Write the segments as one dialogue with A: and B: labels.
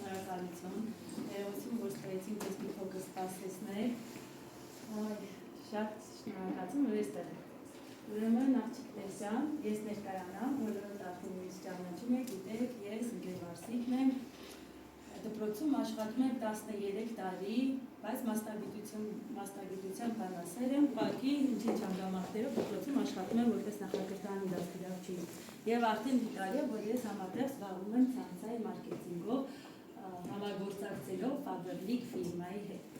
A: շնորհակալություն, ներողություն, որ ստեղեցին ձեզ մի փոքր սպասեցնել, շատ շնորհակալություն, որ այստեղ եք։ Ուրեմն աղջիկ Տեսյան, ես ներկայանամ, բոլորդ արդեն ինձ ճանաչում եք, գիտեք, ես Ընկեր Վարսիկն եմ, դպրոցում աշխատում եմ 13 տարի, բայց մասնագիտության բանասեր եմ, ուղղակի ինչ հանգամանքներով դպրոցում աշխատում եմ որպես նախակրթարան իրավապաշտպան եւ արդեն դիտարի է, որ ես համատեղ զբաղվում եմ ցանցային մարքեթինգով, համագործակցելով Faberlic ֆիրմայի հետ։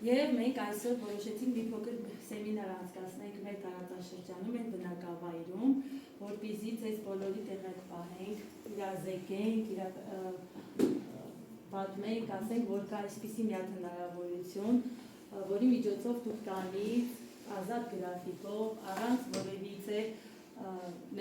A: Եվ մենք այսօր որոշեցինք մի փոքր սեմինար անցկացնենք մեր տարածաշրջանում են բնակավայրում, որպեսզի ձեզ բոլորի տեղակ պահենք, իրազեկենք, պատմենք, ասենք, որ կա այսպիսի մի հատ հնարավորություն, որի միջոցով դուք տանից ազատ գրաֆիկով, առանց որևիցե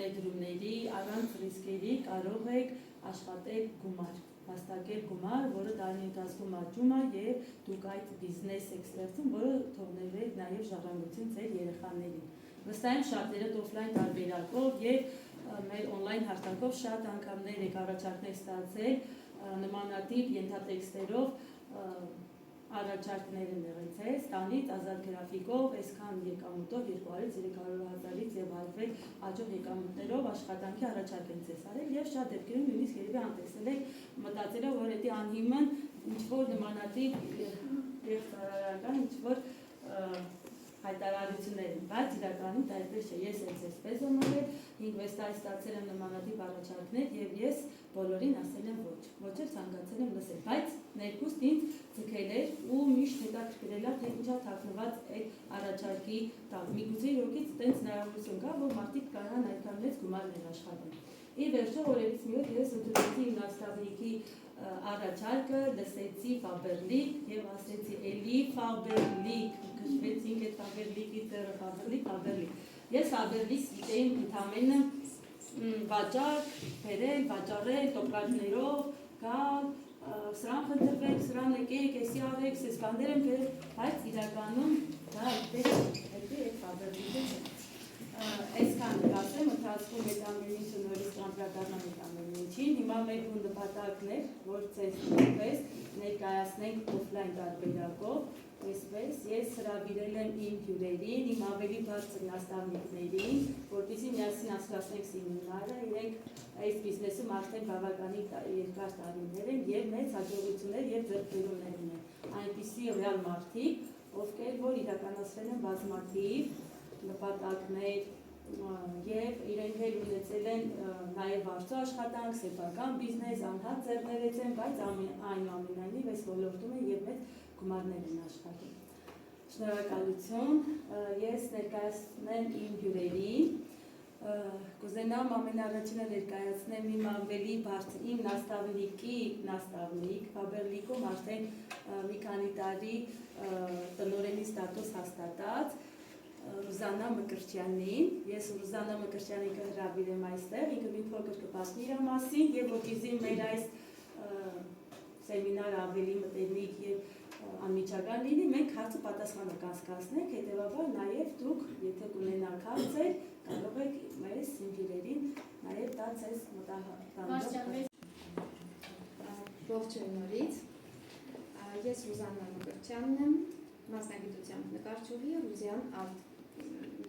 A: ներդրումների, առանց ռիսկերի կարող եք աշխատել գումար, վաստակել գումար, որը տարի ընթացքում աճում է եւ դուք այդ բիզնես եք ստեղծում, որը թողնել է նաեւ ժառանգություն ձեր երեխաներին։ Վստահ եմ շատերդ օֆլայն տարբերակով եւ մեր օնլայն հարթակով շատ անգամներ եք առաջարկներ ստացել նմանատիպ ենթատեքստերով առաջարկներ են եղել ձեզ, տանից ազատ գրաֆիկով, այսքան եկամուտով 200-300 հազարից եւ արվել աճող եկամուտներով աշխատանքի առաջարկ են ձեզ արել եւ շատ դեպքերում նույնիսկ երևի անտեսել եք մտածելով, որ դա անհիմն ինչ-որ նմանատիպ եւ ծառայական ինչ-որ հայտարարություններ են, բայց իրականում դա այդպես չէ, ես էլ այսպես եմ արել, 5-6 տարի ստացել եմ նմանատիպ առաջարկներ եւ ես բոլորին ասել եմ ոչ էլ ցանկացել եմ լսել, բայց ներքուստ ինձ ձգել էր ու միշտ հետաքրքրել է, թե ինչա թաքնված այդ առաջարկի տակ։ Միգուցե իրոքից տենց հնարավորություն կա, որ մարդիկ կարան այդքան մեծ գումարներ աշխատեն։ Ի վերջո օրերից մի օր ես ընդունեցի իմ նաստավնիկի առաջարկը, լսեցի Faberlic եւ ասեցի էլի Faberlic, քշվեցինք այդ Faberlic-ի տերը Faberlic։ Ես Faberlic գիտեի ընդամենը վաճառք, բերել, վաճառել, տոկրակներով, գալ, սրան խնդրվեք, սրան եկեք, էսի արեք, սես բաներ եմ բերել, բայց իրականում դա այդպես է Faberlic-ը չէ։ Այսքան ասեմ, ընթացքում այդ ամեն ինչը նորից անդրադառնամ այդ ամեն ինչին։ Հիմա մեր նպատակն է, որ ձեզ նույնպես ներկայացնենք օֆլայն տարբերակով, այսպես ես հրավիրել եմ իմ հյուրերին, իմ ավելի բարձր նաստավնիկներին, որպեսզի միասին անցկացնենք սեմինարը, իրենք այս բիզնեսում արդեն բավականին երկար տարիներ են եւ մեծ հաջողություններ եւ ձեռքբերումներ ունեն։ Այնպիսի ռեալ մարդիկ, ովքեր որ իրականացրել են բազմաթիվ նպատակներ եւ իրենք էլ ունեցել են նաեւ վարձու աշխատանք, սեփական բիզնես, անհատ ձեռներեց են, բայց այնուամենայնիվ այս ոլորտում են եւ մեծ գումարներ են աշխատում։ Շնորհակալություն, ես ներկայացնեմ իմ հյուրերին, կուզենամ ամենաառաջինը ներկայացնեմ իմ ավելի բարձր, իմ նաստավնիկի նաստավնիկ, Faberlic-ում արդեն մի քանի տարի տնօրենի ստատուս հաստատած Ռուզաննա Մկրտչյանին, ես Ռուզաննա Մկրտչյանին կհրավիրեմ այստեղ, ինքը մի փոքր կպասնի իր մասին եւ որպեսզի մեր այս սեմինարը ավելի մտերմիկ եւ անմիջական լինի, մենք հարցը պատասխանը կանցկացնենք, հետեւաբար նաեւ դուք, եթե կունենաք հարցեր, կարող եք մեզ սիմվիրերին նաեւ տալ ձեզ մտահղացնել։
B: Ողջույն նորից, ես Ռուզաննա Մկրտչյանն եմ, մասնագիտությամբ նկարչուհի, Ռուզյան արտ,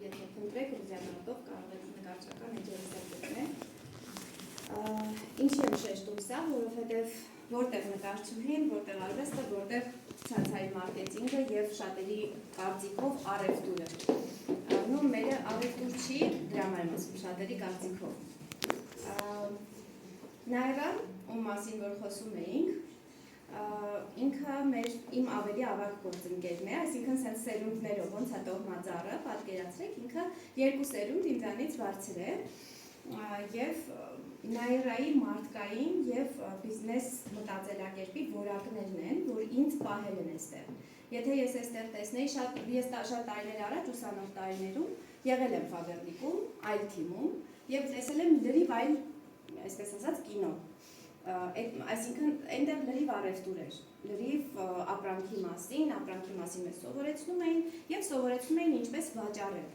B: եթե փնտրեք Ռուզյան արտով կարող եք նկարչական էջերից գտնել։ Ինչի եմ շեշտում սա, որովհետև որտեղ նկարչուհին, որտեղ արվեստը, որտեղ ցանցային մարքեթինգը եւ շատերի կարծիքով առևտուրը։ Նույն մերը առևտուր չի, դրամ եմ ասում շատերի կարծիքով։ Նաիրան, ում մասին որ խոսում էինք, ինքը իմ ավելի ավագ գործընկերն է, այսինքն սենց սերունդներով, ոնց է տոհմածառը, պատկերացրեք, ինքը 2 սերունդ ինձանից բարձր է եւ Նաիրայի մարդկային եւ բիզնես մտածելակերպի որակներն են, որ ինձ պահել են այստեղ։ Եթե ես այստեղ տեսնեի, ես շատ տարիներ առաջ ուսանող տարիներում եղել եմ Faberlic-ում, այլ թիմում եւ տեսել եմ լրիվ այլ, այսպես ասած, կինո։ Այսինքն այնտեղ լրիվ առևտուր էր, լրիվ ապրանքի մասին մեզ սովորեցնում էին եւ սովորեցնում էին ինչպես վաճառել։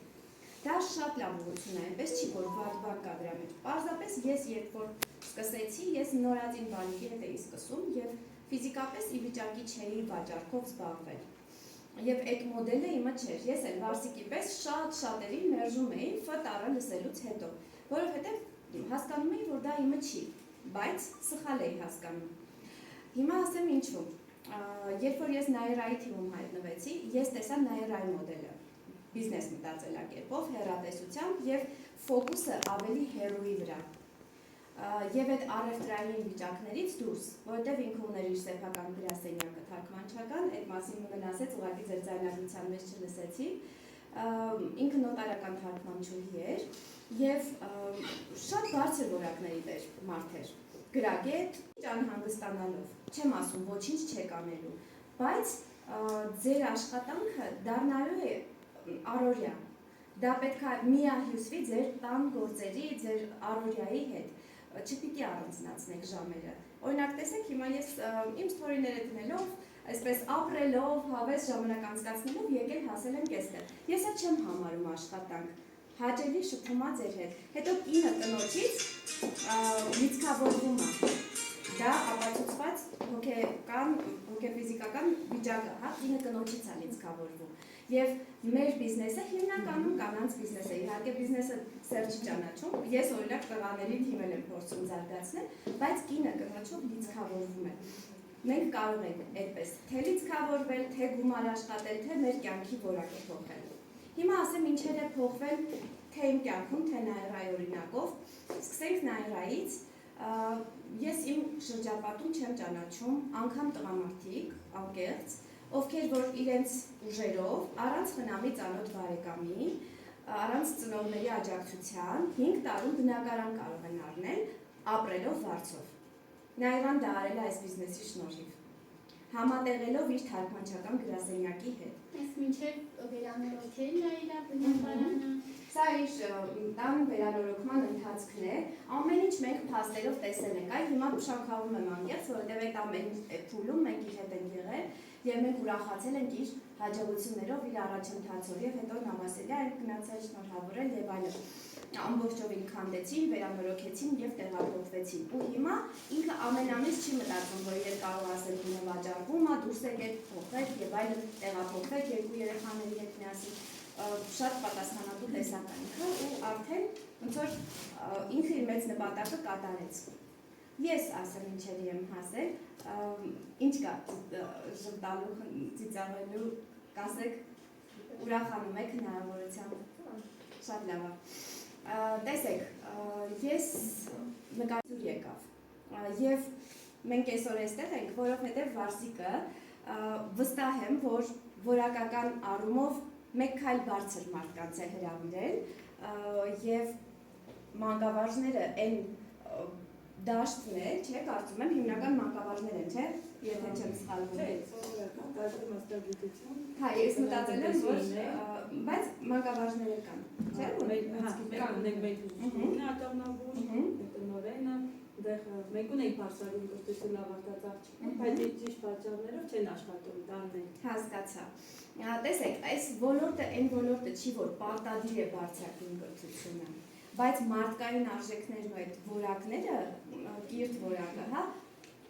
B: Դա շատ լավ ուղղություն է, այնպես չի, որ վատ կա դրա մեջ։ Պարզապես ես երբ որ սկսեցի, ես նորածին բանիկի հետ էի սկսում եւ ֆիզիկապես ի վիճակի չէի վաճառքով զբաղվել։ Եվ այդ մոդելը իմը չէր։ Ես էլ վարսիկի պես շատ-շատերին մերժում էի Ֆ տառը լսելուց հետո, որովհետև հասկանում էի, որ դա իմը չի, բայց սխալ էի հասկանում։ Հիմա ասեմ ինչու։ Երբ որ ես Naira-ի թիմում հայտնվեցի, ես տեսա Naira-ի մոդելը, բիզնես մտածելակերպով, հեռատեսությամբ եւ ֆոկուսը ավելի հեռուի վրա։ Եվ այդ առևտրային վիճակներից դուրս, որովհետև ինքը ուներ իր սեփական գրասենյակը թարգմանչական, այդ մասին մեն ասեց, ուղղակի ձեր ձայնագրության մեջ չլսեցի, ինքը նոտարական թարգմանչուհի էր եւ շատ բարձր որակների դեր մարդ էր, գրագետ, անհանգստանալով, չեմ ասում ոչինչ չեք անելու, բայց ձեր աշխատանքը դառնալու է առօրյա, դա պետք է միահյուսվի ձեր տան գործերի, ձեր առօրյայի հետ, չպիտի առանձնացնեք ժամերը։ Օրինակ տեսեք, հիմա ես իմ ստորիները դնելով, այսպես ապրելով, հավես ժամանակ անցկացնելով եկել հասել եմ այստեղ։ Ես այդ չեմ համարում աշխատանք, հաճելի շփումա ձեր հետ։ Հետո կինը կնոջից լիցքավորվում է։ Դա ապացուցված հոգեֆիզիկական վիճակը, հա, կինը կնոջից է լիցքավորվում։ Եվ մեր բիզնեսը հիմնականում կանանց բիզնես է, իհարկե բիզնեսը սեր չի ճանաչում, ես օրինակ տղաների թիմել եմ փորձում զարգացնել, բայց կինը կնոջով լիցքավորվում է։ Մենք կարող ենք այդպես թե լիցքավորվել, թե գումար աշխատել, թե մեր կյանքի որակը փոխել։ Հիմա ասեմ ինչեր է փոխվել թե իմ կյանքում, թե Naira-ի օրինակով։ Սկսենք Naira-ից, ես իմ շրջապատում չեմ ճանաչում անգամ տղամարդիկ, անկեղծ, ովքեր որ իրենց ուժերով, առանց խնամի ծանոթ բարեկամի, առանց ծնողների աջակցության 5 տարում բնակարան կարող են առնել, ապրելով վարձով։ Naira-ն դա արել է այս բիզնեսի շնորհիվ, համատեղելով իր թարգմանչական գրասենյակի հետ։
C: Ես մինչև վերանորոգել Naira բնակարանը։
B: Սա իր տան վերանորոգման ընթացքն է, ամեն ինչ մենք փաստերով տեսել ենք, այ հիմա շնորհակալում եմ անկեղծ, որովհետև այդ ամեն փուլում մենք իր հետ ենք եղել եւ մենք ուրախացել ենք իր հաջողություններով, իր առաջընթացով եւ հետո նամասելի այն գնացել շնորհավորել եւ այլն։ Ամբողջովին քանդեցին, վերանորոգեցին եւ տեղափոխվեցին։ Ու հիմա ինքը ամեն ամիս չի մտածում, որ ես կարող ասել գինը վաճառվում է, դուրս եկեք, փոխեք եւ այլն, տեղափոխվեք երկու երեխաների հետ միասին։ Շատ պատասխանատու տեսակ է ինքը ու արդեն ոնց որ ինքը իր մեծ նպատակը կատարեց։ Ես ասեմ ինչերի եմ հասել, ինչ կա ժպտալու, ծիծաղելու, կասեք ուրախանում եք հնարավորությամբ, շատ լավ է։ Տեսեք, ես նկարիչ եկավ եւ մենք այսօր այստեղ ենք, որովհետեւ Վարսիկը վստահ եմ, որ որակական առումով մեկ քայլ բարձր մարդկանց է հրավիրել եւ մանկավարժները այն դաշտն է, չէ, կարծում եմ հիմնական մանկավարժներ են, չէ, եթե չեմ սխալվում։
D: Չէ, սովորական դաշտի մասնագիտություն։
B: Հա, ես մտածել եմ, որ բայց մանկավարժներ կան, չէ՞,
D: մենք ատառնավոր, տնօրենը, մենք ունենք բարձրագույն կրթություն ավարտած աղջիկներ, բայց ճիշտ պատճառներով չեն աշխատում, տանն են։
B: Հասկացա։ Տեսեք, այս ոլորտը այն ոլորտը չի, որ պարտադիր է բարձրագույն կրթությունը, բայց մարդկային արժեքներն ու այդ որակները, կիրթ որակը, հա,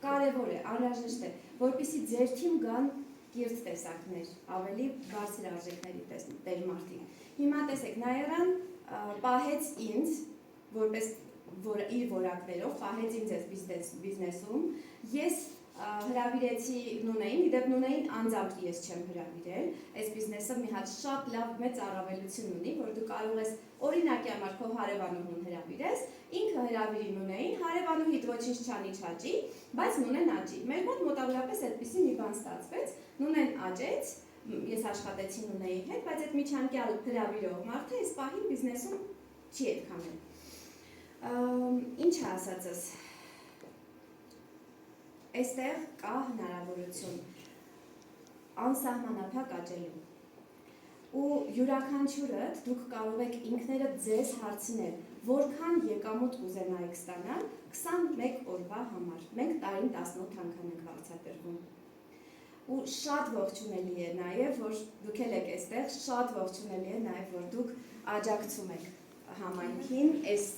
B: կարևոր է, անհրաժեշտ է, որպեսզի ձեր թիմ գան կիրթ տեսակներ, ավելի բարձր արժեքների տեր մարդիկ։ Հիմա տեսեք, Naira-ն պահեց ինձ, որպես իր որակներով, պահեց ինձ այս բիզնեսում, ես հրավիրեցի Նունեին, իդեպ Նունեին անձամբ ես չեմ հրավիրել, այս բիզնեսը մի հատ շատ լավ մեծ առավելություն ունի, որ դու կարող ես օրինակի համար քո հարևանուհուն հրավիրես, ինքը հրավիրի Նունեին, հարևանուհիդ ոչինչ չանի չաճի, բայց Նունեն աճի։ Մեր մոտ մոտավորապես այդպիսի մի բան ստացվեց, Նունեն աճեց, ես աշխատեցի Նունեի հետ, բայց այդ միջանկյալ հրավիրող մարդը այս պահին բիզնեսում չի այդքան էլ։ Ինչ է ասածս։ Այստեղ կա հնարավորություն անսահմանափակ աճելու։ Ու յուրաքանչյուրդ դուք կարող եք ինքներդ ձեզ հարցնել, որքան եկամուտ կուզենայիք ստանալ 21 օրվա համար։ Մենք տարին 18 անգամ ենք հարցատրվում։ Ու շատ ողջունելի է նաև, որ դուք եք այստեղ, շատ ողջունելի է նաև, որ դուք աջակցում եք համայնքին այս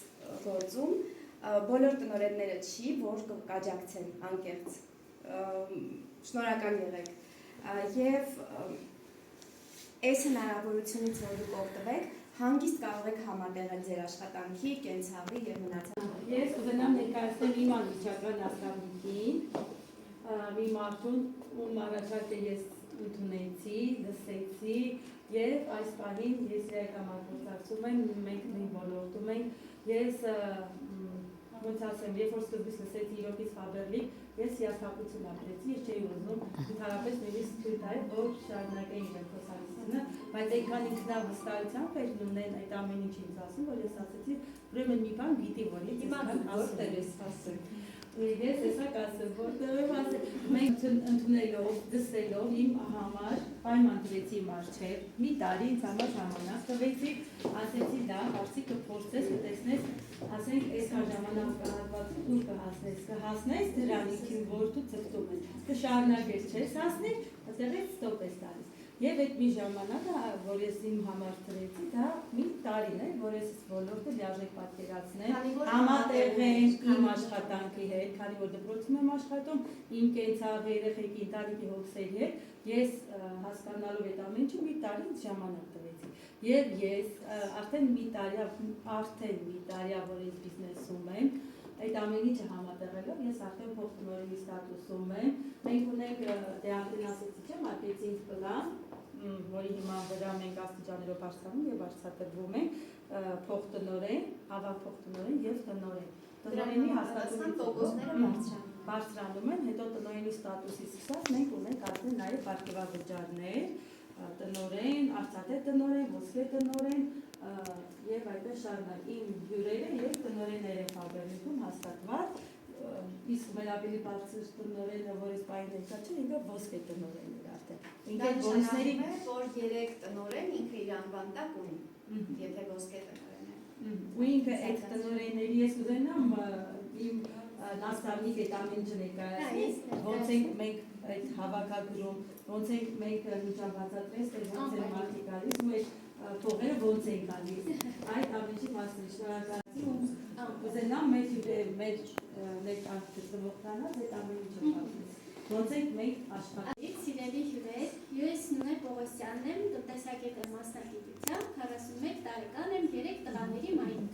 B: գործում, բոլոր տնօրենները չի, որ կաջակցեն անկեղծ։ շնորհակալ եղեք եւ այս հնարավորությունից որ դուք օգտվեք հանգիստ կարող եք համատեղել ձեր աշխատանքի, կենցաղի եւ մնացած։
A: Ես կուզենամ ներկայացնել իմ անմիջական ասպարեզին, մի մարդուն, ում առաջարկը ես ընդունեցի, լսեցի եւ այս պահին ես իրականացնում եմ, մենք նույն ոլորտում ենք, ես ոնց ասեմ, երբ որ սկզբից լսեցի իրոքից Ֆաբերլիկ, ես հիասթափություն ապրեցի, ես չէի ուզում ընդհանրապես նույնիսկ թույլ տալ, որ շարունակեի իմ խոսակցությունը, բայց այնքան ինքնավստահությամբ էր ունեն այդ ամեն ինչ ինձ ասում, որ ես ասեցի, ուրեմն մի բան գիտի, որ ես ասեմ։ Ես հեսա կասեմ, որտեղ ասեմ, մենք ընդունելով, դստելով իմ համար պայման դրեցի մարչև, մի տարի ինձ համար ժամանակ տվեցի, ասեցի դա, հարցի կփորձես, կտեսնես, ասենք, այսքան ժամանակ կհատվածը դու կհասնես դրանիքին, որ դու ձգտում ես, կշարունակես չես հասնի, այդտեղից ստոպ ես տալիս։ Եվ այդ մի ժամանակը, որ ես իմ համար դրեցի, դա մի տարին է, որ ես ոլորտը լիարժեք պատկերացնել, համատեղել իմ աշխատանքի հետ, քանի որ դպրոցում եմ աշխատում, իմ կենցաղի երեխեքի ընտանիքի հոգսերի հետ, ես հասկանալով այդ ամեն ինչը մի տարի ժամանակ տվեցի։ Եվ ես արդեն մի տարի, որ ես բիզնեսում եմ, այդ ամեն ինչը համատեղելով, ես արդեն փոխտնօրենի ստատուսում եմ, մենք ունենք դեանտին ասեցի չէ, մարքեթինգ պլան, որի հիման վրա մենք աստիճաններով բարձրանում եւ բարձրատրվում ենք փոխտնօրեն, ավագ փոխտնօրեն եւ տնօրեն։ Տնօրենի հաստատությունները բարձրանում են, հետո տնօրենի ստատուսից սկսած մենք ունենք արդեն նաեւ պարգևավճարներ, տնօրեն, արծաթե տնօրեն, ոսկե տնօրեն եւ այդպես շարունակ իմ հյուրերը եւ տնօրենները Ֆաբերլիկում հաստատված, իսկ մեր ավելի բարձր տնօրենը, որ այս պահին ներկա չէ, ինքը ոսկե տնօրենն էր արդեն։ Ինքը որսների
B: որ 3 տնօրեն ինքը իր անվան տակ ունի, եթե ոսկե տնօրեն է։
A: Ու ինքը այդ տնօրենների ես ուզենամ իմ նաստավնիկ այդ ամեն ինչը ներկայացնի, ոնց ենք մենք այդ հավաքագրում, ոնց ենք մենք միջավայրացրես, թե ոնց են մարդիկ գալիս ու այդ փողերը ոնց են գալիս։ Այդ ամեն ինչի մասին շնորհակալություն ուզենամ մեր ներկայացնողանց այդ ամեն ինչը պատմել։ Ոնց ենք մենք աշխատում։
C: Սիրելի հյուրեր, ես Նունե Պողոսյանն եմ, տնտեսագետ եմ մասնագիտությամբ, 41 տարեկան եմ, 3 տղաների մայրիկ։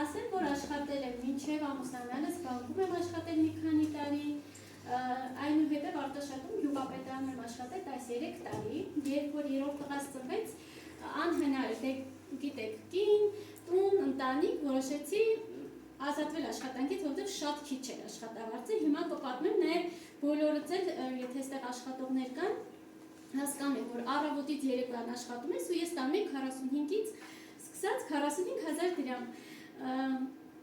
C: Ասեմ, որ աշխատել եմ մինչև ամուսնանալս, բանկում եմ աշխատել մի քանի տարի, այնուհետև Արտաշատում գյուղապետարանում եմ աշխատել 13 տարի, երբ որ երրորդ տղաս ծնվեց, անհնար է, գիտեք, կին, տուն, ընտանիք, որոշեցի ազատվել աշխատանքից, որովհետև շատ քիչ էր աշխատավարձը, հիմա կպատմեմ նաև բոլորից էլ, եթե այստեղ աշխատողներ կան, հասկանում որ առավոտից երեկոյան աշխատում ես ու ես տանում եմ 45-ից սկսած 45,000 դրամ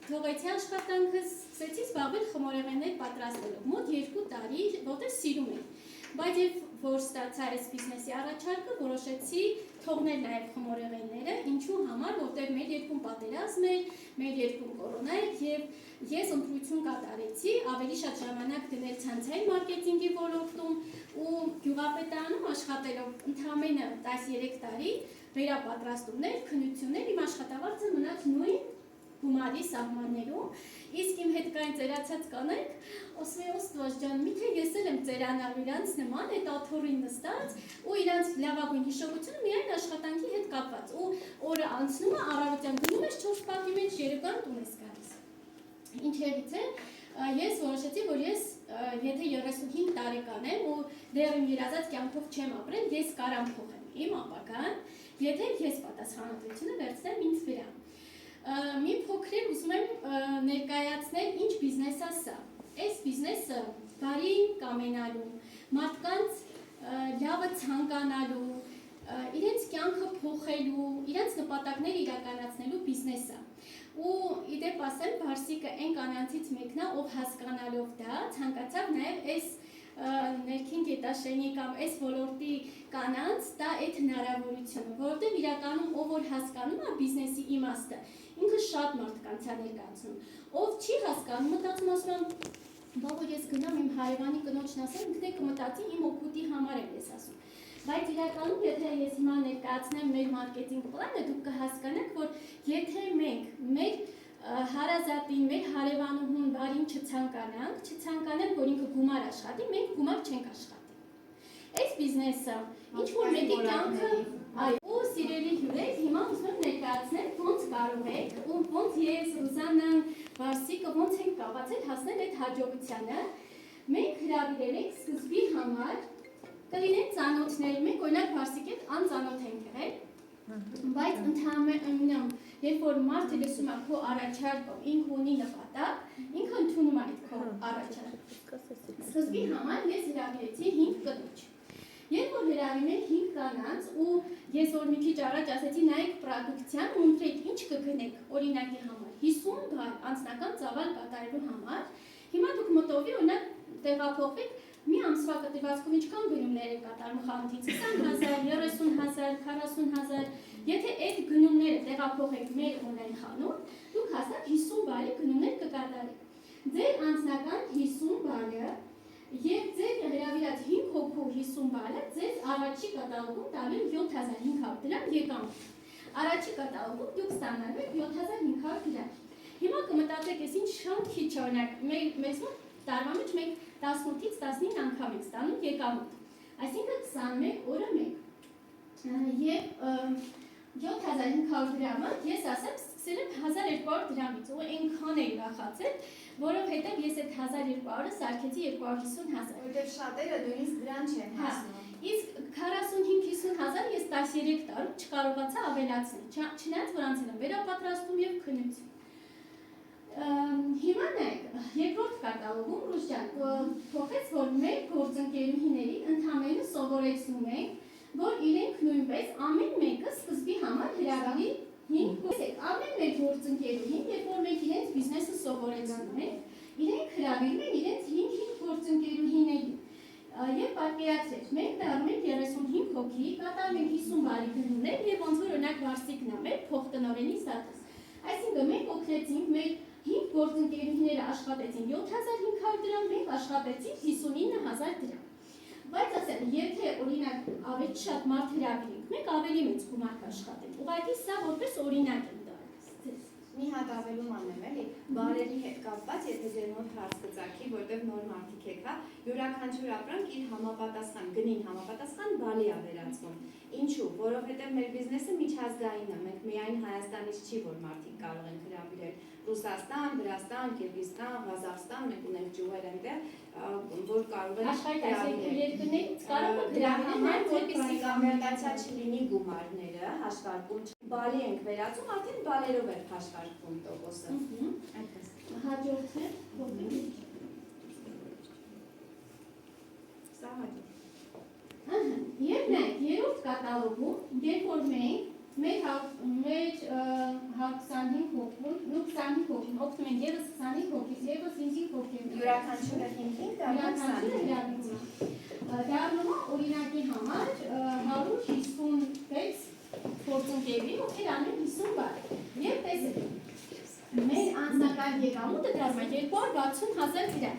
C: թողեցի աշխատանքս, սկսեցի զբաղվել խմորեղեններ պատրաստելով, մոտ 2 տարի, որտեղ սիրում եմ, բայց երբ որ ստացա այս բիզնեսի առաջարկը, որոշեցի թողնել նաև խմորեղենները, ինչու համար, որտեղ մեր երկում պատերազմ էր, մեր երկում կորոնա էր եւ ես ընտրություն կատարեցի, ավելի շատ ժամանակ դնել ցանցային մարքեթինգի ոլորտում ու գյուղապետարանում աշխատելով ընդամենը 13 տարի վերապատրաստումներ, քննություններ, իմ աշխատավարձը մնաց նույն գումարի սահմաններում, իսկ իմ հետ կային ծերացած կանայք, ասում են Ոստվաս ջան, միթե ես էլ եմ ծերանալու իրանց նման, այդ աթոռին նստած ու իրանց լավագույն հիշողությունը միայն աշխատանքի հետ կապված ու օրը անցնում է, առավոտյան գնում ես 4 պատի մեջ, երեկոյան տուն ես գալիս։ Ինչերից է, ես որոշեցի, որ ես եթե 35 տարեկան եմ ու դեռ իմ երազած կյանքով չեմ ապրել, ես կարամ փոխեմ իմ ապագան, եթե ես պատասխանատվությունը վերցնեմ ինձ վրա։ Մի փոքր ուզում եմ ներկայացնել ինչ բիզնես է սա։ Այս բիզնեսը բարի կամենալու, մարդկանց լավը ցանկանալու, իրենց կյանքը փոխելու, իրենց նպատակները իրականացնելու բիզնես է։ Ու իդեպ ասեմ, Բարսիկը այն կանանցից մեկն է, ով հասկանալով դա, ցանկացավ նաև այս ներքին գետաշենի կամ այս ոլորտի կանանց դա այդ հնարավորությունը, որովհետև իրականում ով որ հասկանում է բիզնեսի իմաստը, ինքը շատ մարդկանց է ներկայացնում։ Ով չի հասկանում, մտածում ասում եմ, բա որ ես գնամ իմ հարևանի կնոջն ասեմ, ինքն է կմտածի իմ օգուտի համար եմ ես ասում։ Բայց իրականում, եթե ես հիմա ներկայացնեմ մեր մարքեթինգ պլանը, դուք կհասկանաք, որ եթե մենք մեր հարազատին, մեր հարևանուհուն բարին չցանկանանք, որ ինքը գումար աշխատի, մենք գումար չենք աշխատի։ Այս բիզնեսը ինչ որ մեկի կյանքը, այո, սիրելի հյուրեր, հիմա ուզում եմ ներկայացնել ոնց կարող եք ու ոնց ես, Ռուզաննան, Վարսիկը ոնց ենք կարողացել հասնել այդ հաջողությանը։ Մենք հրավիրել ենք սկզբի համար կլինեն ծանոթներ, մենք օրինակ Վարսիկի հետ անծանոթ ենք եղել, բայց ընդհանրապես երբ որ մարդը լսում է քո առաջարկը, ինքը ունի նպատակ, ինքը ընդունում է այդ քո առաջարկը։ Սկզբի համար ես հրավիրեցի 5 կնոջ։ Երբ որ հրավիրել եմ 5 կանանց ու ես որ մի քիչ առաջ ասեցի նայեք պրոդուկցիան ու ընտրեք ինչ կգնեք օրինակի համար 50 բան անձնական ծավալ կատարելու համար, հիմա դուք մտովի օրինակ տեղափոխվեք մի ամսվա կտրվածքով ինչքան գնումներ եք կատարում խանութից 20,000, 30,000, 40,000, եթե այդ գնումները տեղափոխեք մեր օնլայն խանութ, դուք հաստատ 50 բարի գնումներ կկատարեք։ Ձեր անձնական 50 բարը եւ ձեր հրավիրած 5 հոգու 50 բարը ձեզ առաջի կատալոգում տալու 7500 դրամ եկամուտ։ Առաջի կատալոգում դուք ստանալու եք 7500 դրամ։ Հիմա կմտածեք, ես ինչ շատ քիչ օրինակ մեզ մոտ տարվա մեջ մենք 18-ից 15 անգամ ենք ստանում եկամուտ։ Այսինքն 21 օրը մեկ։ Եվ 7500 դրամը ես ասեմ սկսել եմ 1200 դրամից ու այնքան էի ուրախացել, որովհետև ես այդ 1200-ը սարքեցի 250,000։
B: Որտեղ շատերը նույնիսկ դրան չեն հասնում։
C: Իսկ 45-50,000 ես 13 տարում չկարողացա ավելացնել, չնայած որ անցել եմ վերապատրաստում եւ քննություն։ Հիմա նայեք, երկրորդ կատալոգում Ռուժան փոխեց, որ մեր գործընկերուհիներին ընդհանրապես սովորեցնում ենք, որ իրենք նույնպես ամեն մեկը սկզբի համար հրավիրի 5 ամեն մեր գործընկերուհին, երբ որ մենք իրենց բիզնեսը սովորեցնում ենք, իրենք հրավիրում են իրենց 5 գործընկերուհիներին։ Եվ պատկերացրեք, մենք դառնում ենք 35 հոգի, կատարում ենք 50 բարի գնումներ եւ ոնց որ օրինակ Վարսիկն է մեր փոխտնօրենի ստատուս։ Այսինքն մենք օգնեցինք մեր 5 գործընկերուհիները աշխատեցին 7500 դրամ, մենք աշխատեցինք 59000 դրամ։ Բայց ասեմ, եթե օրինակ ավելի շատ մարդ հրավիրենք, մենք ավելի մեծ գումար կաշխատենք։ Ուղղակի սա որպես օրինակ եմ տալիս։
B: Մի հատ ավելում անեմ էլի, բարերի հետ կապված, եթե ձեր մոտ հարց կծագի, որտեղ նոր մարդիկ եք, հա, յուրաքանչյուր ապրանք իր համապատասխան, գնին համապատասխան բալի է վերածվում։ Ինչու՞, որովհետև մեր բիզնեսը միջազգային է, մենք միայն Հայաստանից չի, որ մարդիկ կարող են հրավիրել Ռուսաստան, Վրաստան, Կիրգիզստան, Ղազախստան, մենք ունենք ջուղեր այնտեղ, որ կարող են
C: երկրներից կարող եք
B: դրա համար, որպեսզի կոմերցիա չլինի գումարները, հաշվարկում բալի ենք վերածում, արդեն բալերով է հաշվարկվում տոկոսը։ Այդպես։
C: Հաջորդը
B: Սա հաջորդ։
C: Եվ նայեք, երրորդ կատալոգում, երբ որ մենք մեր 25 հոգուն, ու 25 հոգին, օգնում ենք ևս 25 հոգից, ևս 5 հոգին։
B: Յուրաքանչյուրը 5-5
C: դառնում է օրինակի համար 156 գործընկերուհի, ովքեր անում 50 բար։ Եվ տեսեք, մեր անձնական եկամուտը դառնում է 260,000 դրամ։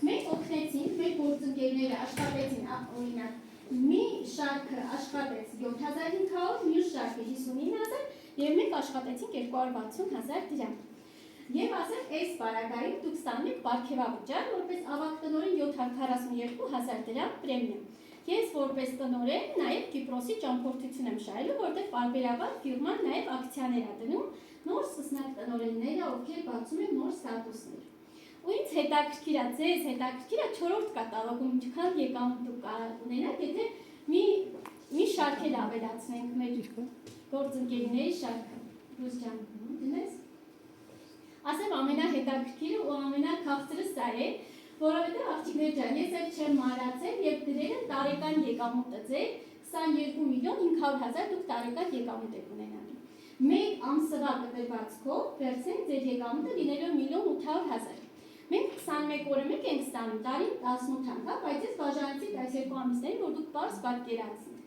C: Մենք օգնեցինք, մեր գործընկերները աշխատեցին, օրինակ, մի շարքը աշխատեց 7500, մյուս շարքը 59,000 եւ մենք աշխատեցինք 260,000 դրամ։ Եվ ասեմ, այս պարագայում դուք ստանում եք պարգևավճար, որպես ավագ տնօրեն 742,000 դրամ պրեմիա։ Ես որպես տնօրեն նաեւ Կիպրոսի ճամփորդություն եմ շահելու, որտեղ պարբերաբար ֆիրման նաեւ ակցիաներ է դնում նոր սկսնակ տնօրենները, ովքեր բացում են նոր ստատուսներ։ Ու ինձ հետաքրքիր է, ձեզ հետաքրքիր է 4-րդ կատալոգում ինչքան եկամուտ դուք կարող ունենաք, եթե մի շարք էլ ավելացնենք մեր գործընկերների շարքը։ Ռուզջան, դնես։ Ասեմ ամենահետաքրքիրը ու ամենաքաղցրը սա է, որովհետև աղջիկներ ջան, ես էլ չեմ մարացել եւ դրել եմ տարեկան եկամուտը ձեր 22 միլիոն 500,000 դուք տարեկան եկամուտ եք ունենալու։ Մեկ ամսվա կտրվածքով վերցնենք ձեր եկամուտը լինելու 1,800,000։ Մենք 21 օրը մեկ ենք ստանում, տարին 18 անգամ, բայց ես բաժանեցի այս երկու ամիսներին, որ դուք պարզ պատկերացնեք։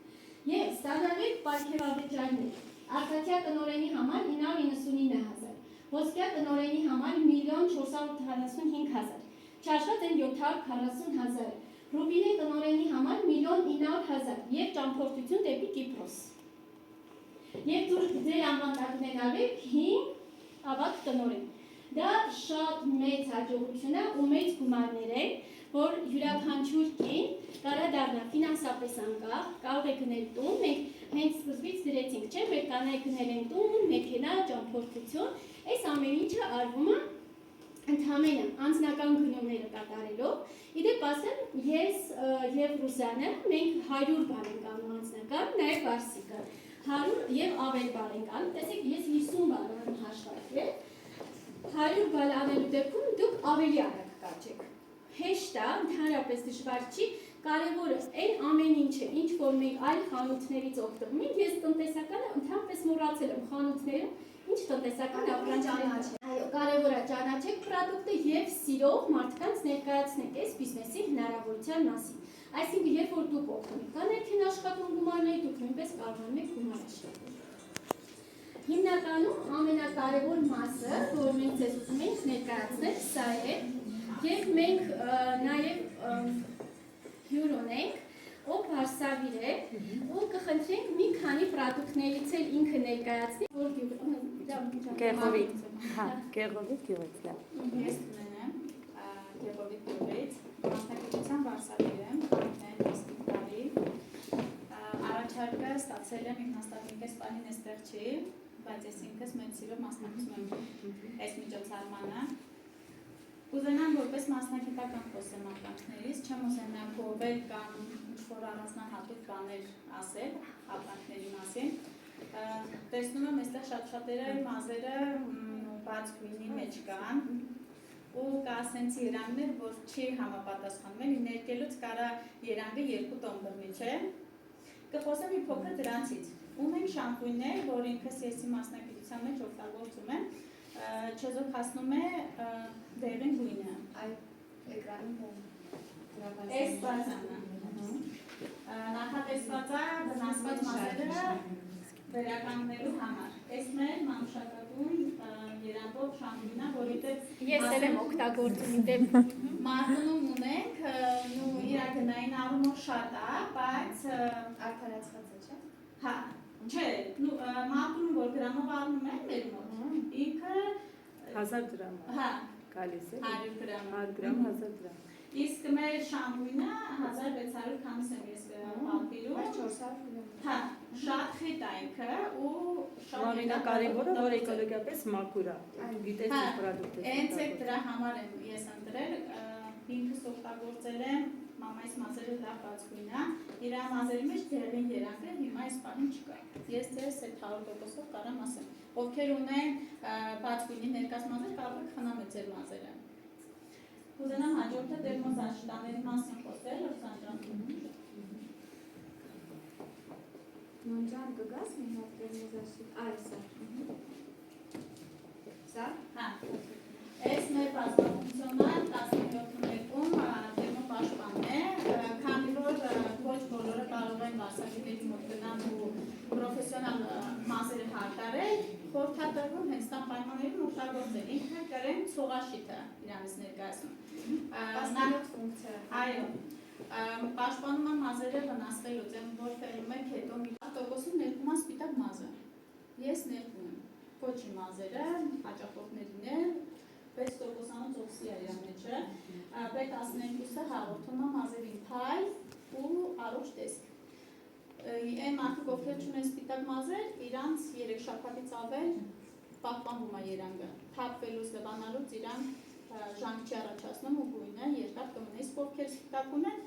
C: Եվ ստանալու եք պարգևավճարներ։ Արտաքյա տնօրենի համար 999,000, ոսկյա տնօրենի համար 1,445,000, չարժած են 740,000, ռուբինե տնօրենի համար 1,900,000 եւ ճամփորդություն դեպի Կիպրոս։ Եվ դուք ձեր անվան տակ ունենալու եք 5 ավագ տնօրեն։ Դա շատ մեծ հաջողություն է ու մեծ գումարներ է, որ յուրաքանչյուր կին կարա դառնա ֆինանսապես անկախ, կարող է գնել տուն, մենք հենց սկզբից դրեցինք, չէ՞, մեր կանայք գնել են տուն, մեքենա, ճամփորդություն, այս ամեն ինչը արվում է ընդհանրապես անձնական գնումները կատարելով։ Իդեպ ասեմ, ես եւ Ռուսանը մենք 100 բան ենք անում անձնական, նաեւ Վարսիկը 100 եւ ավել բան ենք անում, տեսեք, ես 50 բան եմ հաշվարկել, 100 բան անելու դեպքում դուք ավելի արագ կաճեք։ Հեշտ է, ընդհանրապես դժվար չի, կարևորը այն ամեն ինչը, ինչ որ մենք այլ խանութներից օգտվում ենք, ես տնտեսականը ընդհանրապես մոռացել եմ խանութներում, ինչ տնտեսական ապրանքներ։ Այո, կարևոր է ճանաչեք պրոդուկտը եւ սիրող մարդկանց ներկայացնեք այս բիզնեսի հնարավորության մասին։ Այսինքն, երբ որ դուք օգնում եք են աշխատում գումարների, դուք նույնպես կարողանում եք գումար աշխատել։ Հիմնականում ամենակարևոր մասը, որ մենք ձեզ ուզում ենք ներկայացնել, սա է, եւ մենք նաեւ հյուր ունենք, ով Վարշավիր է, ու կխնդրենք մի քանի պրոդուկտներից էլ ինքը ներկայացնի, որ
A: Գեղովիտ, հա, Գեղովիտ գյուղից դա։
E: Ես Տունեն եմ, Գեղովիտ գյուղից, մասնագիտության Վարշավիր եմ, արդեն 5 տարի։ Առաջարկը ստացել եմ ինքնաստատինք այս պահին այստեղ չի, բայց ես ինքս մեծ սիրով մասնակցում եմ այս միջոցառմանը։ Կուզենամ որպես մասնագիտական խոսեմ ապրանքներից, չեմ ուզենամ գովել կամ ինչ-որ առանձնահատուկ բաներ ասել ապրանքների մասին։ Տեսնում եմ այստեղ շատ-շատերը մազերը բաց գույնի մեջ կան ու կա ասենցի երանգներ, որ չի համապատասխանում են, ներկելուց կարա երանգը 2 տոն բռնի, չէ։ Կխոսեմ մի փոքր դրանցից։ Ունենք շամպույններ, որ ինքս եսի մասնագիտության մեջ օգտագործում եմ, չեզոքացնում է դեղին գույնը։
B: Այ էկրանի
E: Այս բազանը։ Նախատեսված է վնասված մազերը վերականգնելու համար։ Այս մեր մանուշակագույն երանդով շամպույնը, որի դեպ
C: ես էլ եմ օգտագործում դեպ
E: Մարտունում ունենք, իր գնային առումով շատ է, բայց
B: արդարացված է, չէ՞։
E: հա, չէ, մարտունում որ գրամով առնում են մեր մոտ, ինքը
D: 1000 դրամ
E: հա,
D: գալիս է
E: 100 գրամ։
D: 100 գրամ 1000 դրամ
E: Իսկ մեր շամպույնը 1600 քանիս եմ ես պատվիրում։
B: 400
E: Հա, շատ խիտ է ինքը ու շատ
D: ամենակարևորը որ էկոլոգիապես մաքուր է գիտես ինչ պրոդուկտ է
E: Հենց այդ դրա համար եմ ես ընտրել ինքս օգտագործել եմ մամայիս մազերը լավ բացկույն է իր մազերի մեջ դեղին երանգ է հիմա այս բանին չկա ես ձեզ այդ 100%-ով կարամ ասեմ ովքեր ունեն բացկույնի ներկայացած մազեր կարող եք խնամել ձեր մազերը Կուզենամ հաջորդը դերմոզաշտաների մասին խոսել Սանդրան
B: Նոնջան կգաս մի հատ դերմոզաշիտ այս է Սա
E: Հա Այս մեր բազմաֆունկցիոնալ 17-ում դերմոպաշտպանն է քանի որ ոչ բոլորը կարող են վարսագետի մոտ գնալ ու պրոֆեսիոնալ մազերը հարդարել խորհրդատվում հենց տան պայմաններում օգտագործել ինքը կրեմ ցողաշիթը իրանից ներկայացնում
B: 17 ֆունկցիա
E: Այո պաշտպանում է մազերը վնասվելուց եմ որ ֆերում եք հետո մի 100%-ում ներկում է սպիտակ մազը ես ներկում եմ Կոչի մազերը, հաճախորդներին է, 6%-անոց օքսի է իրան մեջը, B12-ը հաղորդում է մազերին փայլ ու առողջ տեսք։ Այն մարդիկ, ովքեր չունեն սպիտակ մազեր, իրանց 3 շաբաթից ավել պահպանվում է երանգը։ Թափվելուց լվանալուց իրան ժանք չի առաջացնում ու գույնը երկար կմնի, իսկ ովքեր սպիտակ ունեն,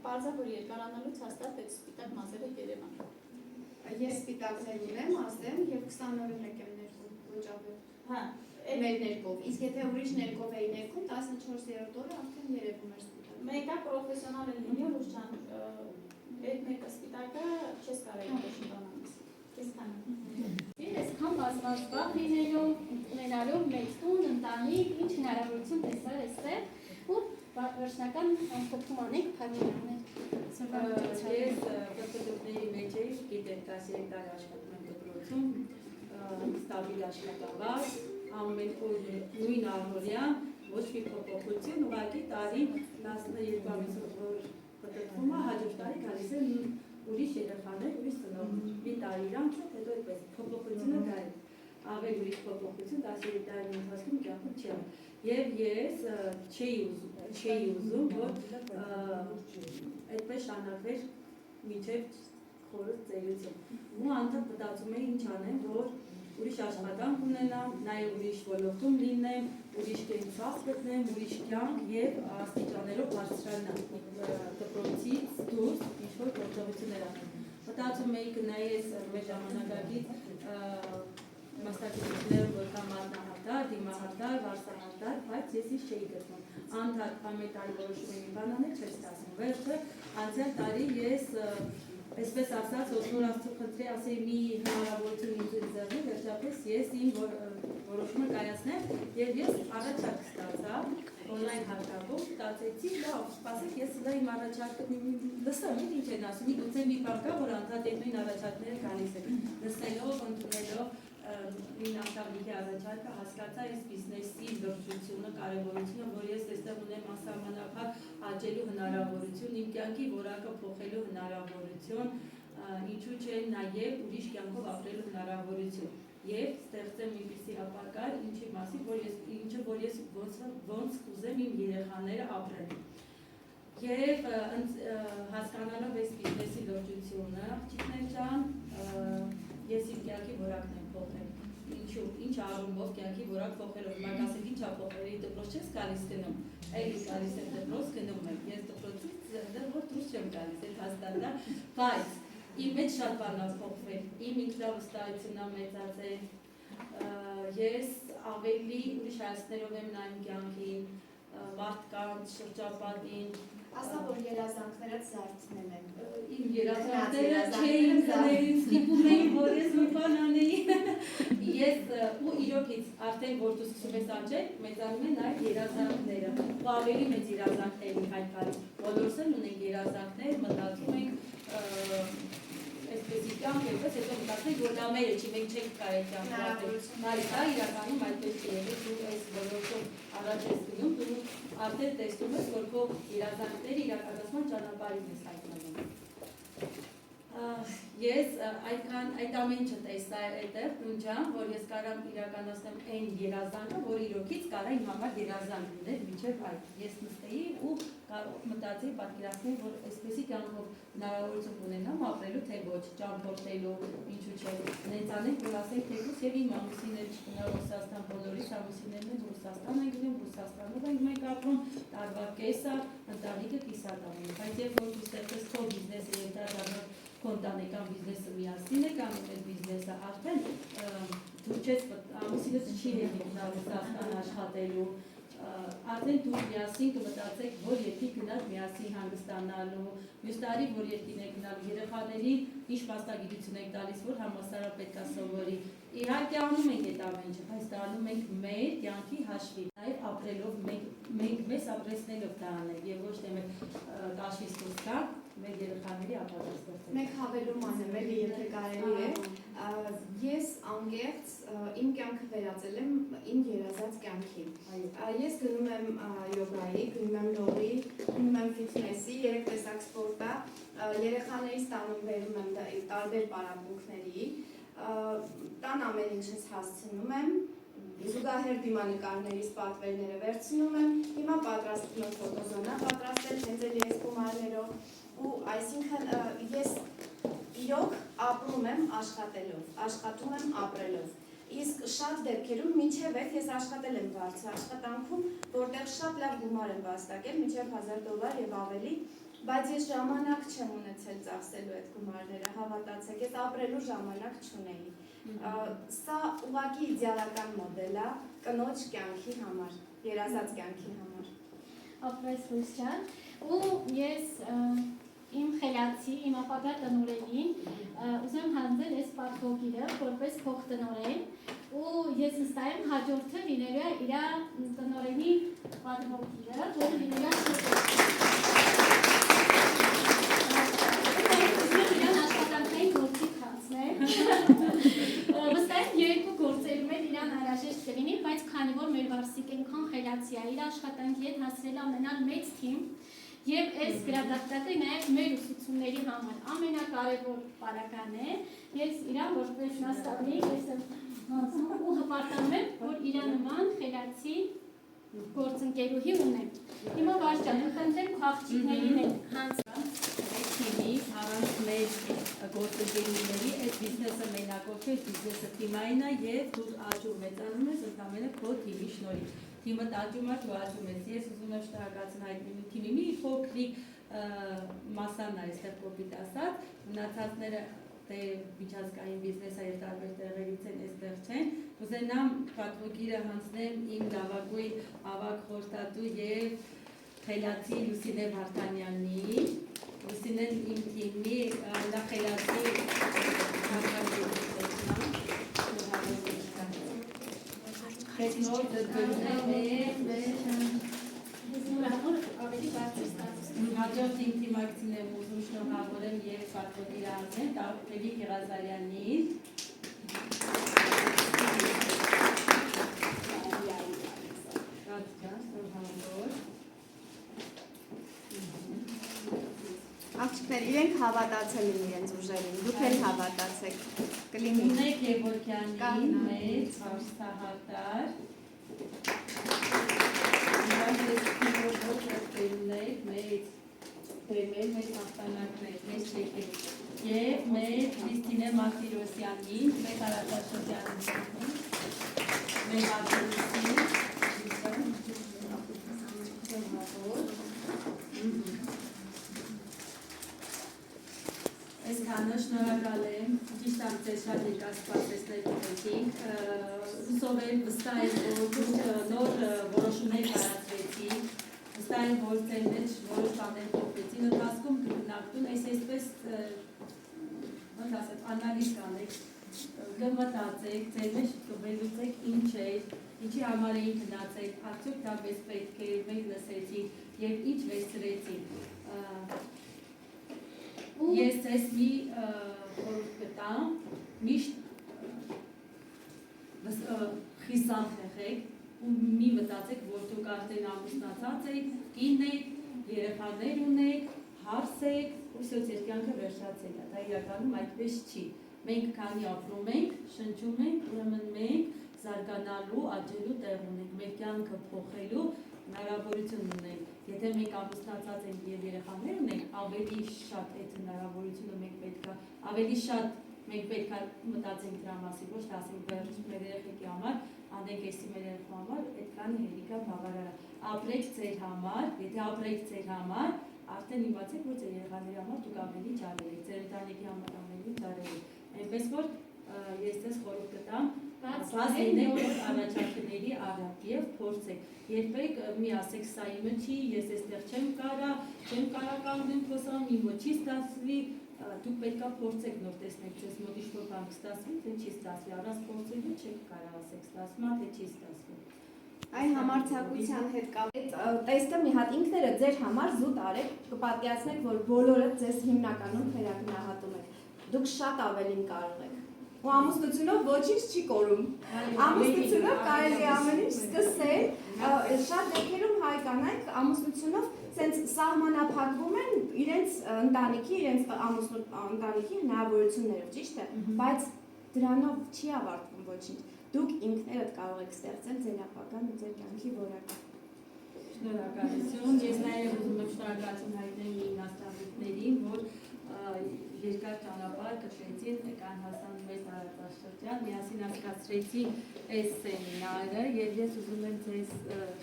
E: պարզա որ երկարանալուց հաստատ այդ սպիտակ մազերը երևան։
B: Ես սպիտակներ ունեմ, ասեմ, եւ 20 օրը մեկ եմ ներկում, ոչ ավել։
E: Հա,
B: մեր ներկով։ Իսկ եթե ուրիշ ներկով էի ներկում, 14-րդ օրը արդեն երևում էր սպիտակ։
E: Մեկը պրոֆեսիոնալ է լինի, ոչ չան, այդ մեկը սպիտակը չես կարելի դաշնտանանից։ Ես քանը։
C: Այսքան բազմազգավ լինելով, ունենալով մեծ տուն, ընտանիք, ինչ հնարավորություն տեսար այստեղ ու վերջնական խփում անենք փակիրաններ։
A: Ես դպրոցների մեջ էի, գիտեք 13 տարի աշխատում եմ դպրոցում, ստաբիլ աշխատավար, ամեն օր նույն առօրյա, ոչ մի փոփոխություն, ուղղակի տարի 12 ամիս որ պատտվում է, հաջորդ տարի գալիս են ուրիշ երեխաներ, ուրիշ ծնող, մի տարի իրանց հետ, հետո այդպես փոփոխությունը դա է։ ավելի ուրիշ փոփոխություն 13 տարի ընթացքում կյանքում չի եղել։ Եվ ես չէի ուզում, որ այդպես շարունակվեր մինչև խորհուրդ ծերություն։ Ու անդադ մտածում էի ինչ անեմ, որ ուրիշ աշխատանք ունենամ, նաև ուրիշ ոլորտում լինեմ, ուրիշ կենցաղ գտնեմ, ուրիշ կյանք եւ աստիճաններով բարձրանամ դպրոցից դուրս ինչ-որ գործողություններ անեմ։ Մտածում էի կնայես մեր ժամանակակից մասնակցությունները որքան մատնահատար, դիմահատար, վարսահատար, բայց ես ինչ չէի գտնում։ Անդադ ամեն տարի որոշում էի բան անել, չէր ստացվում։ Վերջը անցյալ տարի ես այսպես ասած, ոսնոր Աստծո խնդրի ասեի մի հնարավորություն ինձ ձեռնի, վերջապես ես իմ որոշումը կայացնեմ եւ ես առաջարկ ստացա օնլայն հարկավոր, ստացեցի, լավ, սպասեք, ես դա իմ առաջարկը լսեմ, ինչ են ասում, գուցե մի բան կա, որ անդադ այդ նույն առաջարկները գալիս են, լսելով, ընդունելով իմ աշակերտի առաջարկը հասկացա այս բիզնեսի լրջությունը, կարևորությունը, որ ես այստեղ ունեմ անսահմանափակ աճելու հնարավորություն, իմ կյանքի որակը փոխելու հնարավորություն, ինչու՞ չէ նաև ուրիշ կյանքով ապրելու հնարավորություն եւ ստեղծեմ այնպիսի ապագա, ինչի մասին, որ ես ոնց կուզեմ իմ երեխաները ապրեն։ Եվ հասկանալով այս բիզնեսի լրջությունը, աղջիկներ ջան, ես իմ կյանքի որակն եմ փոխել։ Ինչու՞, ինչ առումով կյանքի որակ փոխելով, հիմա ասեք ինչա փոխել, դպրոց չես գալիս գնում, էլի գալիս եմ դպրոց գնում եմ, ես դպրոցից դեռ որ դուրս չեմ գալիս, այդ հաստատ է, բայց իմ մեջ շատ բան ա փոխվել, իմ ինքնավստահությունն ա մեծացել, ես ավելի ուրիշ հայացքներով եմ նայում կյանքին, մարդկանց, շրջապատին,
B: Ասա, որ երազանքները զարթնել են։
A: Իմ երազանքները չէին զարթնել, ստիպում էին, որ ես մի բան անեի։ Ես ու իրոքից արդեն որ դու սկսում ես աճել, մեծանում են այդ երազանքները։ Ու ավելի մեծ երազանքներ ենք այդ բանի։ Բոլորս էլ ունենք երազանքներ, մտածում ենք այսպեսի կյանք ելպես, հետո մտածենք, որ դա մերը չի, մենք չենք կարել կյանք ապրել։ Բայց դա իրականում այդպես չի եղել, դու այս ոլորտում առաջ ես գնում, դու արդեն տեսնում ես, որ քո երազանքների իրականացման ճանապարհին ես հայտնվում։ Ես այդ ամեն ինչը տեսա այդտեղ բնջան, որ ես կարամ իրականացնեմ այն երազանքը, որ իրոքից կարա իմ համար երազանք լիներ մինչև այդ։ Ես նստեի ու մտածեի, պատկերացնեի, որ այսպեսի կյանքով հնարավորություն ունենամ ապրելու, թե ոչ, ճամփորդելու, ինչու՞ չէ, նենց անենք, որ ասենք թեկուզ եւ իմ ամուսինը չգնա Ռուսաստան, բոլորիս ամուսիններն են Ռուսաստան են գնում, Ռուսաստանով ենք մենք ապրում, տարվա կեսը, ընտանիքը կիսատանում, բայց երբ որ դու ստեղծես քո բիզնեսը եւ դա դառնա քո ընտանեկան բիզնեսը միասին է կամ այդ բիզնեսը արդեն դու չես ամուսինս չի եկել Ռուսաստան աշխատելու, արդեն դու միասին կմտածեք, որ երկի գնալ միասին հանգստանալու, մյուս տարի որ երկին եք գնալ երեխաների ինչ մասնագիտություն եք տալիս, որ համալսարան պետք է սովորի։ Իհարկե անում ենք այդ ամեն ինչը, բայց դա անում ենք մեր կյանքի հաշվին, նաև ապրելով մենք մեզ ապրեցնելով դա անել եւ ոչ թե մեր տաշվից դուրս գալ մեր երեխաների ապագա ստեղծել։
B: Մեկ հավելում անեմ, էլի եթե կարելի է, ես անգերց իմ կյանքը վերածել եմ իմ երազած կյանքի։ Ես գնում եմ յոգայի, գնում եմ լողի, գնում եմ ֆիթնեսի, 3 տեսակ սպորտա, երեխաներից տանում վերում եմ տարբեր պարապմունքների, տան ամեն ինչից հասցնում եմ, զուգահեռ դիմանկարներից պատվերները վերցնում եմ, հիմա պատրաստում եմ ֆոտոզոնա պատրաստել հենց էլ ես գումարներով, ու այսինքն ես իրոք ապրում եմ աշխատելով, աշխատում եմ ապրելով, իսկ շատ դեպքերում մինչև այդ ես աշխատել եմ բարձր աշխատանքում, որտեղ շատ լավ գումար եմ վաստակել, մինչև $1000 եւ ավելի, բայց ես ժամանակ չեմ ունեցել ծախսելու այդ գումարները, հավատացեք, ես ապրելու ժամանակ չունեի։ Սա ուղղակի իդեալական մոդել է կնոջ կյանքի համար, երազած կյանքի համար։
C: Ապրես Ռուսյան, ու ես իմ խելացի, իմ ապագա տնօրենին ուզում հանձնել այս պատվոգիրը որպես փոխտնօրեն, ու ես վստահ եմ հաջորդը լինելու է իր տնօրենի պատվոգիրը, որը լինելու է իրան աշխատանքային գործի խացնել։ Վստահ եմ երկու գործերում էլ իրան անհրաժեշտ կլինի, բայց քանի որ մեր Վարսիկ այնքան խելացի է, իր աշխատանքի հետ հասցրել է ունենալ մեծ թիմ, եւ այս գրադարանը նաև մեր ուսուցումների համար ամենակարևոր պարագան է։ Ես իրան որպես նաստավնիկ ես ու հպարտանում եմ, որ իրա նման խելացի գործընկերուհի ունեմ։ Հիմա Վարժան, ընտրեմ քաղաքչիկներին էլ
A: թիմից առանց մեր գործընկերուների այդ բիզնեսը մենակով չէ, բիզնեսը թիմային է եւ դու աճում մեծանում ես ընդամենը քո թիմի շնորհիվ։ Թիմը աճում է, դու աճում ես։ Ես ուզում եմ շնորհակալություն հայտնել թիմի մի փոքրիկ մասան է այստեղ կոպիտ ասած, մնացածները դե միջազգային բիզնեսը եւ տարբեր տեղերից են այստեղ չեն։ Կուզենամ պատվոգիրը հանձնեմ իմ լավագույն ավագ խորհրդատու եւ խելացի Լուսինե Վարդանյանին։ Լուսինեն իմ թիմի լախելացի Հաջորդ իմ թիմակցին եմ ուզում շնորհավորեմ եւ պատվոգիր անձնեմ Տավելի Ղազարյանին։
B: Աղջիկներ, իրենք հավատացել են իրենց ուժերին, դուք էլ հավատացեք, կլինի։
A: Ունեք Եվորքյանին, մեծ, վարսահատար, մեծ հաղթանակներ, մեծ չեկեք, և մեր Քրիստինե Մարտիրոսյանին, մեր Արարատաշրջանին, մեր ատորուսին, Այսքանը շնորհակալ եմ, ճիշտ ամենից շատ երկար սպասեցնել ունեցինք, հուսով եմ վստահ եմ, որ դուք նոր որոշումներ կայացրեցիք, վստահ եմ, որ ձեր մեջ որոշ բաներ փոխվեցին, ընթացքում կգնահատուն, այսպես անալիզ կանեք, կմտածեք, ձեր մեջ կվելուծեք ինչ էր, ինչի համար էին գնացեք, արդյոք դա մեզ պետք է, մենք լսեցինք և ինչ վերցրեցինք։ Ես ձեզ մի խորհուրդ կտամ, միշտ խիսանք եղեք ու մի մտածեք, որ դուք արդեն ամուսնացած եք, կին եք, երեխաներ ունեք, հարս եք, ու ձեր կյանքը վերջացել է, դա իրականում այդպես չի։ Մենք քանի ապրում ենք, շնչում ենք, ուրեմն մենք զարգանալու, աճելու տեղ ունենք, մեր կյանքը փոխելու հնարավորություն ունենք։ Եթե մենք ամուսնացած ենք եւ երեխաներ ունենք, ավելի շատ այդ հնարավորությունը մենք պետք է, ավելի շատ մենք պետք է մտածենք դրա մասին, ոչ թե ասենք վերջ մեր երեխեքի համար, անենք էսի մեր երեխու համար, այդքան հերիկա բավարար է։ Ապրեք ձեր համար, եթե ապրեք ձեր համար, արդեն իմացեք, որ ձեր երեխաների համար դուք ավելի ճարել եք, ձեր ընտանիքի համար ավելի ճարել եք։ Այնպես որ ես ձեզ խորհուրդ կտամ, բաց լինեք առաջարկների առատ եւ փորձեք։ Երբեք մի ասեք սա իմը չի, ես այստեղ չեմ կարա կանգնեմ խոսամ, իմը չի ստացվի, դուք պետքա փորձեք նոր տեսնեք ձեզ մոտ ինչ-որ բան կստացվի, թե չի ստացվի, առանց փորձելու չեք կարող ասեք ստացվում է, թե չի ստացվում։
B: Այն համարձակության հետ կապ տեստը մի հատ ինքները ձեր համար զուտ արեք, կպատկերացնեք, որ բոլորը ձեզ հիմնականում վերագնահատում եք։ Դուք շատ ավելին կարող եք։ Ու ամուսնությունով ոչինչ չի կորում։ Ամուսնությունով կարելի է ամեն ինչ սկսել, շատ դեպքերում հայ կանայք ամուսնությունով սենց սահմանափակվում են իրենց ընտանիքի, իրենց ընտանիքի հնարավորություններով, ճիշտ է, բայց դրանով չի ավարտվում ոչինչ։ Դուք ինքներդ կարող եք ստեղծել ձեր ապագան ու ձեր կյանքի որակը։
A: Շնորհակալություն։ Ես նաև ուզում եմ շնորհակալություն հայտնել իմ նաստավիկներին, որ երկար ճանապարհ կշեցին, եկան հասան մեծ տարածաշրջան, միասին անցկացրեցին այս սեմինարը եւ ես ուզում եմ ձեզ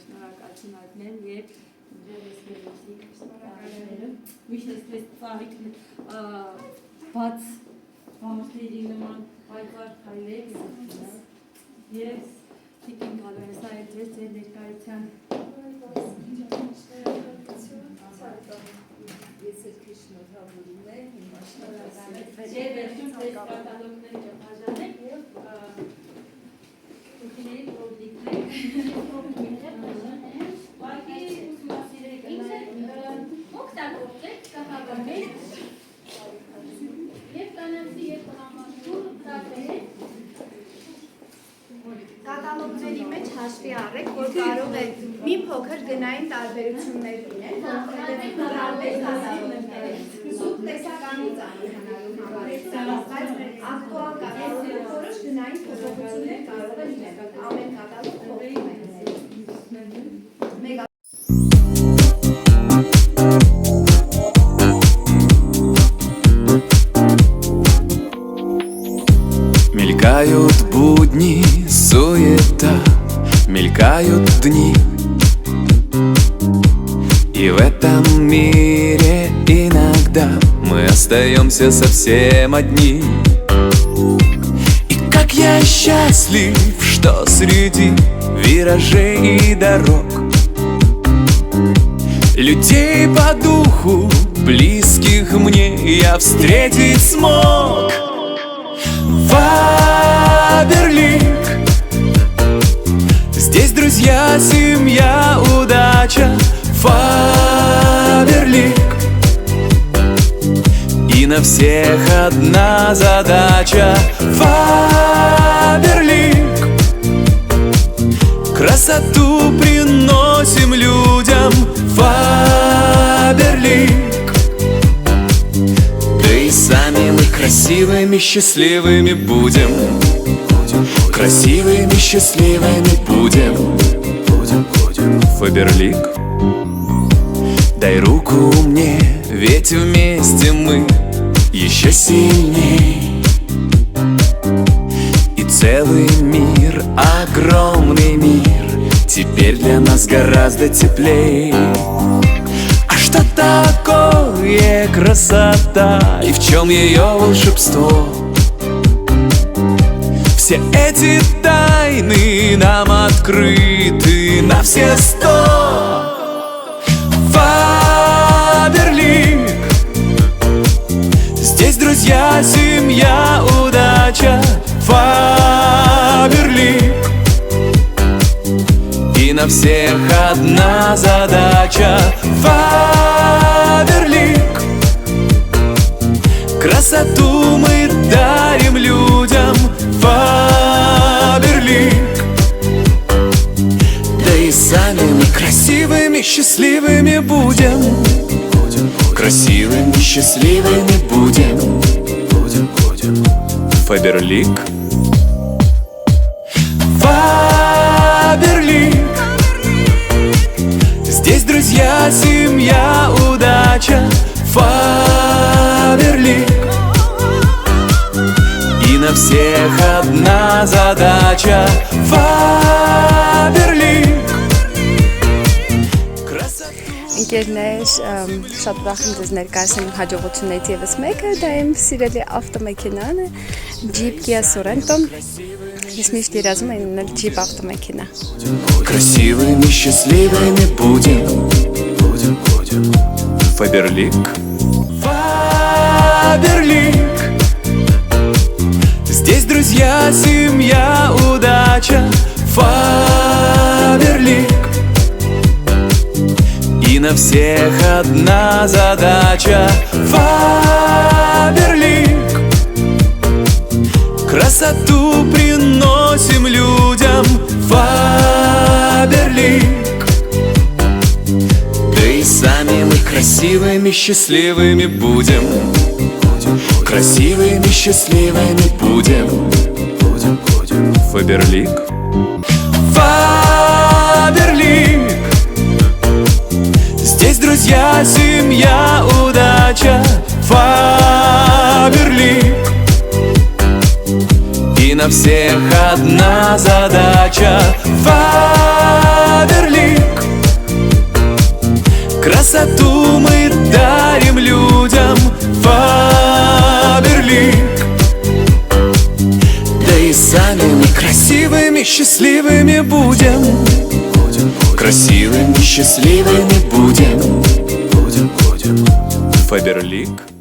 A: շնորհակալություն հայտնել եւ ձեզ շնորհակալություն։ Միշտ այսպես ծաղիկ բաց բամբերի նման պայքար քայլեք եւ Տիկին Գալարեսա ձեզ ձեր ներկայության
F: Ես էլ քիչ շնորհավորում եմ, հիմա շնորհակալ
A: Եվ վերջում ձեզ կատալոգները բաժանեք և ուղիների պրոդիկներ ուղարկի ուսումնասիրեք
C: օգտագործեք, կհավաքեք և կանանցի և տղամարդու տարբերեք
B: Կատալոգների մեջ հաշվի առեք, որ կարող է մի փոքր գնային տարբերություններ լինել, որովհետև ամեն կատարողները սուտ տեսականից ամենանալու համար բայց ակտուալ կատարողը որոշ գնային փոփոխություններ կարող է լինել ամեն կատարող փոխվում է
G: Мелькают будни, суета, мелькают дни. И в этом мире иногда мы остаемся совсем одни. И как я счастлив, что среди виражей и дорог людей по духу, близких мне, я встретить смог. Фаберлик, здесь друзья, семья, удача. Фаберлик, и на всех одна задача. Фаберлик, красоту приносим людям. Фаберлик, да и сами мы красивыми, счастливыми будем. Красивыми, счастливыми будем. Фаберлик, дай руку мне, ведь вместе мы еще сильней. И целый мир, огромный мир, теперь для нас гораздо теплей. А что такое красота и в чем ее волшебство? Все эти тайны нам открыты на все 100. Фаберлик, здесь друзья, семья, удача. Фаберлик, и на всех одна задача. Фаберлик, красоту мы дарим людям. Фаберлик, да и сами мы красивыми, счастливыми будем. Красивыми, счастливыми будем. Фаберлик, Фаберлик, здесь друзья, семья, удача. Фаберлик, и на всех одна задача. Фаберлик,
H: Ընկերներ, շատ ուրախ եմ ձեզ ներկայացնել իմ հաջողություններից ևս մեկը, դա իմ սիրելի ավտոմեքենան է, Jeep Kia Sorento։ Ես միշտ երազում եմ ունենալ Jeep ավտոմեքենա։
G: Красивыми, счастливыми будем. Фаберлик, Фаберлик, здесь друзья, семья, удача. Фаберлик, и на всех одна задача. Фаберлик, красоту приносим людям. Фаберлик, да и сами мы красивыми, счастливыми будем. Красивыми, счастливыми будем. Фаберлик, Фаберлик, здесь друзья, семья, удача. Фаберлик, и на всех одна задача. Фаберлик, красоту мы дарим людям. Фаберлик, да и сами мы красивыми, счастливыми будем. Красивыми, счастливыми будем. Фаберлик.